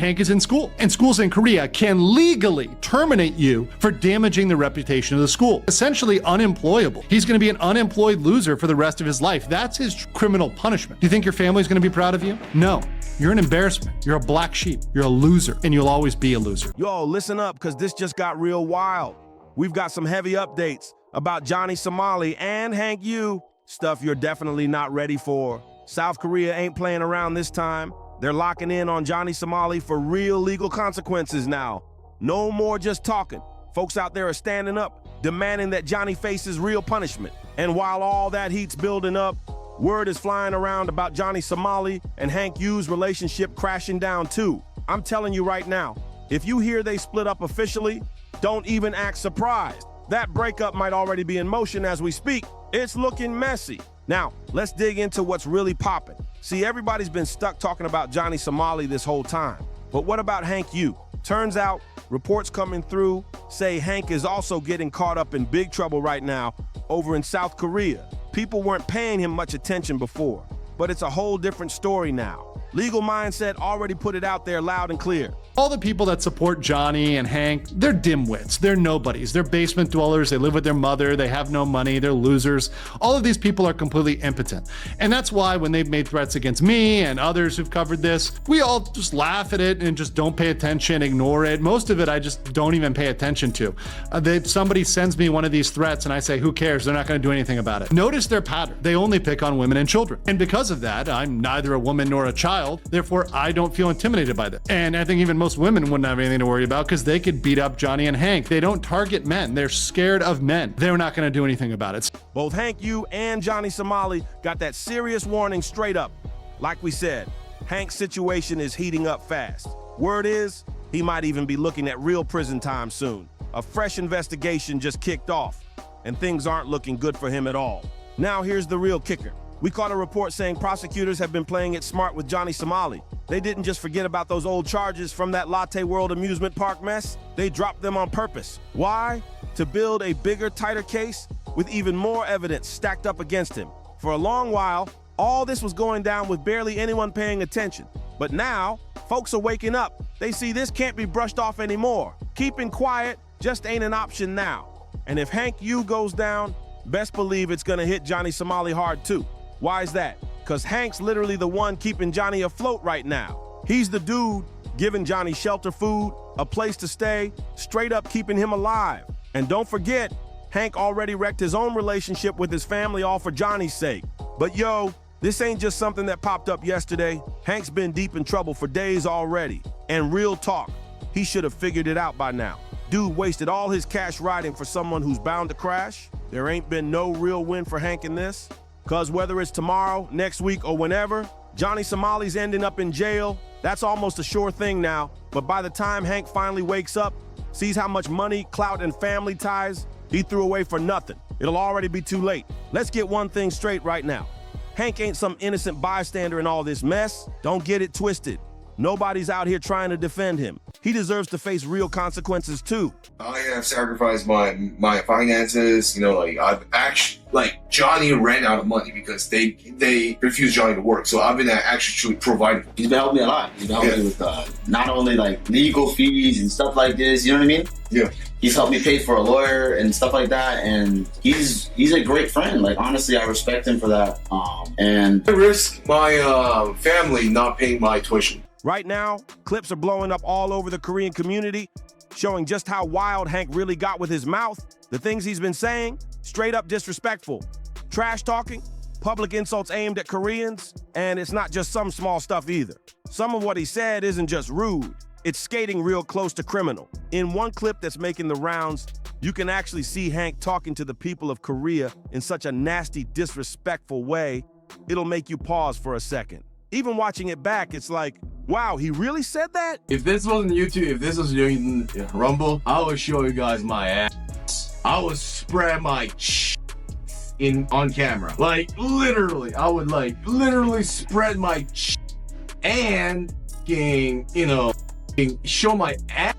Hank is in school, and schools in Korea can legally terminate you for damaging the reputation of the school. Essentially unemployable. He's going to be an unemployed loser for the rest of his life. That's his criminal punishment. Do you think your family's going to be proud of you? No. You're an embarrassment. You're a black sheep. You're a loser, and you'll always be a loser. Yo, listen up, because this just got real wild. We've got some heavy updates about Johnny Somali and Hank Yu. Stuff you're definitely not ready for. South Korea ain't playing around this time. They're locking in on Johnny Somali for real legal consequences now. No more just talking. Folks out there are standing up, demanding that Johnny faces real punishment. And while all that heat's building up, word is flying around about Johnny Somali and Hank Yu's relationship crashing down too. I'm telling you right now, if you hear they split up officially, don't even act surprised. That breakup might already be in motion as we speak. It's looking messy. Now, let's dig into what's really popping. See, everybody's been stuck talking about Johnny Somali this whole time. But what about Hank Yu? Turns out, reports coming through say Hank is also getting caught up in big trouble right now over in South Korea. People weren't paying him much attention before, but it's a whole different story now. Legal Mindset already put it out there loud and clear. All the people that support Johnny and Hank, they're dimwits, they're nobodies, they're basement dwellers, they live with their mother, they have no money, they're losers. All of these people are completely impotent. And that's why when they've made threats against me and others who've covered this, we all just laugh at it and just don't pay attention, ignore it. Most of it I just don't even pay attention to. If somebody sends me one of these threats and I say, who cares, they're not gonna do anything about it. Notice their pattern. They only pick on women and children. And because of that, I'm neither a woman nor a child, therefore I don't feel intimidated by them. And I think even most women wouldn't have anything to worry about because they could beat up Johnny and Hank. They don't target men. They're scared of men. They're not going to do anything about it. Both Hank Yu and Johnny Somali got that serious warning straight up. Like we said, Hank's situation is heating up fast. Word is, he might even be looking at real prison time soon. A fresh investigation just kicked off, and things aren't looking good for him at all. Now here's the real kicker. We caught a report saying prosecutors have been playing it smart with Johnny Somali. They didn't just forget about those old charges from that Latte World amusement park mess. They dropped them on purpose. Why? To build a bigger, tighter case with even more evidence stacked up against him. For a long while, all this was going down with barely anyone paying attention. But now, folks are waking up. They see this can't be brushed off anymore. Keeping quiet just ain't an option now. And if Hank Yu goes down, best believe it's gonna hit Johnny Somali hard too. Why is that? Because Hank's literally the one keeping Johnny afloat right now. He's the dude giving Johnny shelter, food, a place to stay, straight up keeping him alive. And don't forget, Hank already wrecked his own relationship with his family all for Johnny's sake. But yo, this ain't just something that popped up yesterday. Hank's been deep in trouble for days already. And real talk, he should have figured it out by now. Dude wasted all his cash riding for someone who's bound to crash. There ain't been no real win for Hank in this. Cause whether it's tomorrow, next week, or whenever, Johnny Somali's ending up in jail. That's almost a sure thing now. But by the time Hank finally wakes up, sees how much money, clout, and family ties he threw away for nothing, it'll already be too late. Let's get one thing straight right now. Hank ain't some innocent bystander in all this mess. Don't get it twisted. Nobody's out here trying to defend him. He deserves to face real consequences too. I have sacrificed my finances, I've actually, Johnny ran out of money because they refused Johnny to work. So I've been actually providing. He's been helping me a lot. He's been helping me with not only legal fees and stuff like this, you know what I mean? Yeah. He's helped me pay for a lawyer and stuff like that, and he's a great friend. Honestly, I respect him for that. And I risk my family not paying my tuition. Right now, clips are blowing up all over the Korean community, showing just how wild Hank really got with his mouth. The things he's been saying, straight up disrespectful. Trash talking, public insults aimed at Koreans, and it's not just some small stuff either. Some of what he said isn't just rude, it's skating real close to criminal. In one clip that's making the rounds, you can actually see Hank talking to the people of Korea in such a nasty, disrespectful way, it'll make you pause for a second. Even watching it back, it's like, wow, he really said that? If this wasn't YouTube, if this was doing Rumble, I would show you guys my ass. I would spread my on camera. Literally, I would literally spread my and show my ass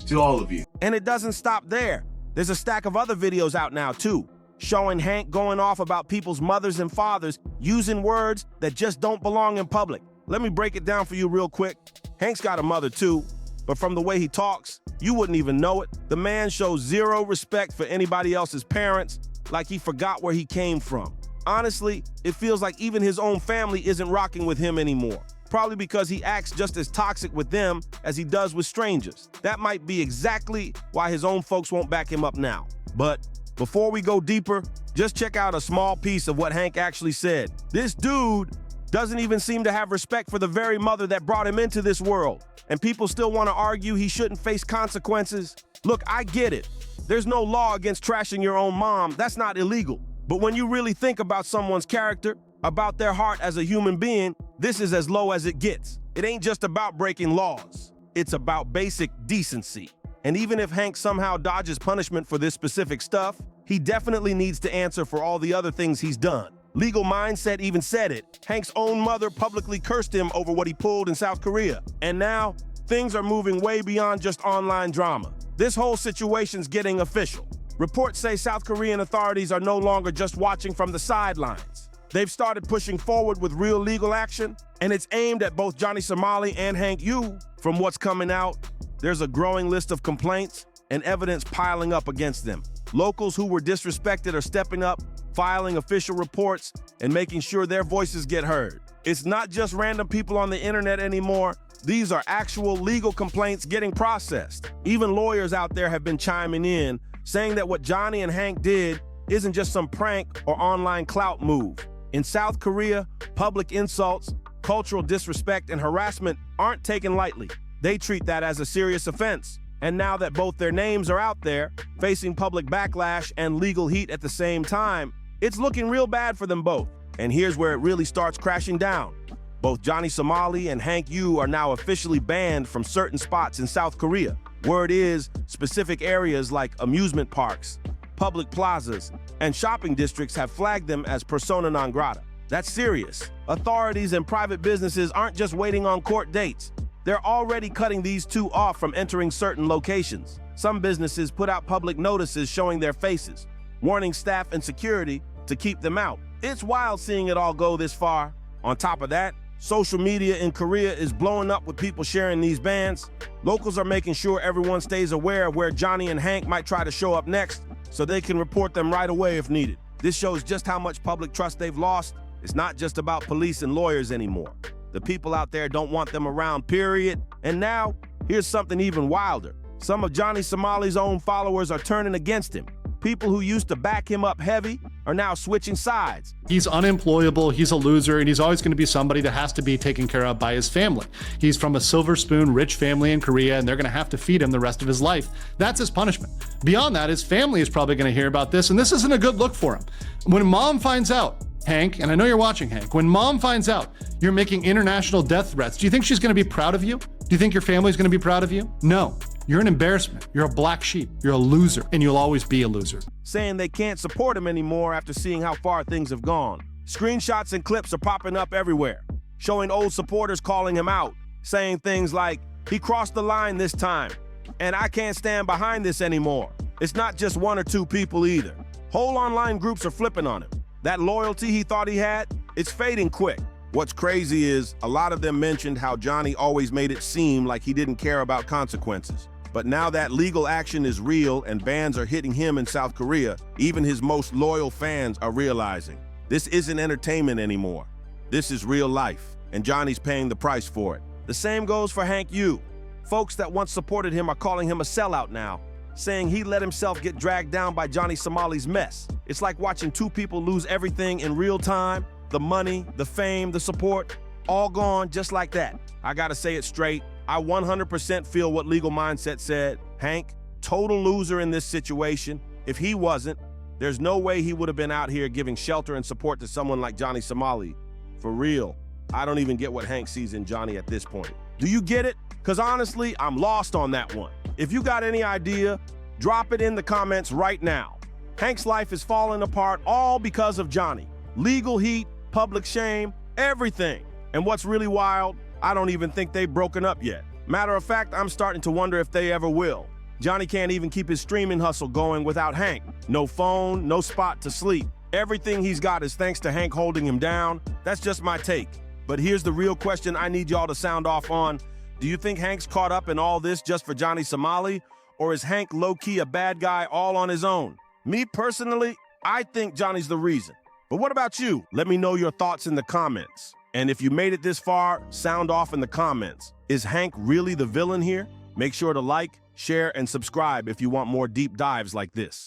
to all of you. And it doesn't stop there. There's a stack of other videos out now too, showing Hank going off about people's mothers and fathers using words that just don't belong in public. Let me break it down for you real quick. Hank's got a mother too, but from the way he talks, you wouldn't even know it. The man shows zero respect for anybody else's parents, like he forgot where he came from. Honestly, it feels like even his own family isn't rocking with him anymore. Probably because he acts just as toxic with them as he does with strangers. That might be exactly why his own folks won't back him up now. But before we go deeper, just check out a small piece of what Hank actually said. This dude doesn't even seem to have respect for the very mother that brought him into this world. And people still want to argue he shouldn't face consequences. Look, I get it. There's no law against trashing your own mom. That's not illegal. But when you really think about someone's character, about their heart as a human being, this is as low as it gets. It ain't just about breaking laws. It's about basic decency. And even if Hank somehow dodges punishment for this specific stuff, he definitely needs to answer for all the other things he's done. Legal Mindset even said it. Hank's own mother publicly cursed him over what he pulled in South Korea. And now, things are moving way beyond just online drama. This whole situation's getting official. Reports say South Korean authorities are no longer just watching from the sidelines. They've started pushing forward with real legal action, and it's aimed at both Johnny Somali and Hank Yu. From what's coming out, there's a growing list of complaints and evidence piling up against them. Locals who were disrespected are stepping up, filing official reports, and making sure their voices get heard. It's not just random people on the internet anymore. These are actual legal complaints getting processed. Even lawyers out there have been chiming in, saying that what Johnny and Hank did isn't just some prank or online clout move. In South Korea, public insults, cultural disrespect, and harassment aren't taken lightly. They treat that as a serious offense. And now that both their names are out there, facing public backlash and legal heat at the same time, it's looking real bad for them both. And here's where it really starts crashing down. Both Johnny Somali and Hank Yu are now officially banned from certain spots in South Korea. Word is, specific areas like amusement parks, public plazas, and shopping districts have flagged them as persona non grata. That's serious. Authorities and private businesses aren't just waiting on court dates. They're already cutting these two off from entering certain locations. Some businesses put out public notices showing their faces, warning staff and security to keep them out. It's wild seeing it all go this far. On top of that, social media in Korea is blowing up with people sharing these bans. Locals are making sure everyone stays aware of where Johnny and Hank might try to show up next, so they can report them right away if needed. This shows just how much public trust they've lost. It's not just about police and lawyers anymore. The people out there don't want them around, period. And now, here's something even wilder. Some of Johnny Somali's own followers are turning against him. People who used to back him up heavy are now switching sides. He's unemployable, he's a loser, and he's always going to be somebody that has to be taken care of by his family. He's from a silver spoon rich family in Korea, and they're going to have to feed him the rest of his life. That's his punishment. Beyond that, his family is probably going to hear about this, and this isn't a good look for him. When mom finds out, Hank, and I know you're watching, Hank, when mom finds out you're making international death threats, do you think she's going to be proud of you? Do you think your family's going to be proud of you? No. You're an embarrassment. You're a black sheep. You're a loser, and you'll always be a loser. Saying they can't support him anymore after seeing how far things have gone. Screenshots and clips are popping up everywhere, showing old supporters calling him out, saying things like, "He crossed the line this time, and I can't stand behind this anymore." It's not just one or two people either. Whole online groups are flipping on him. That loyalty he thought he had, it's fading quick. What's crazy is a lot of them mentioned how Johnny always made it seem like he didn't care about consequences. But now that legal action is real and bans are hitting him in South Korea, even his most loyal fans are realizing this isn't entertainment anymore. This is real life, and Johnny's paying the price for it. The same goes for Hank Yu. Folks that once supported him are calling him a sellout now, saying he let himself get dragged down by Johnny Somali's mess. It's like watching two people lose everything in real time. The money, the fame, the support, all gone just like that. I gotta say it straight. I 100% feel what Legal Mindset said. Hank, total loser in this situation. If he wasn't, there's no way he would have been out here giving shelter and support to someone like Johnny Somali. For real, I don't even get what Hank sees in Johnny at this point. Do you get it? Because honestly, I'm lost on that one. If you got any idea, drop it in the comments right now. Hank's life is falling apart all because of Johnny. Legal heat, public shame, everything. And what's really wild, I don't even think they've broken up yet. Matter of fact, I'm starting to wonder if they ever will. Johnny can't even keep his streaming hustle going without Hank. No phone, no spot to sleep. Everything he's got is thanks to Hank holding him down. That's just my take. But here's the real question I need y'all to sound off on. Do you think Hank's caught up in all this just for Johnny Somali? Or is Hank low-key a bad guy all on his own? Me personally, I think Johnny's the reason. But what about you? Let me know your thoughts in the comments. And if you made it this far, sound off in the comments. Is Hank really the villain here? Make sure to like, share, and subscribe if you want more deep dives like this.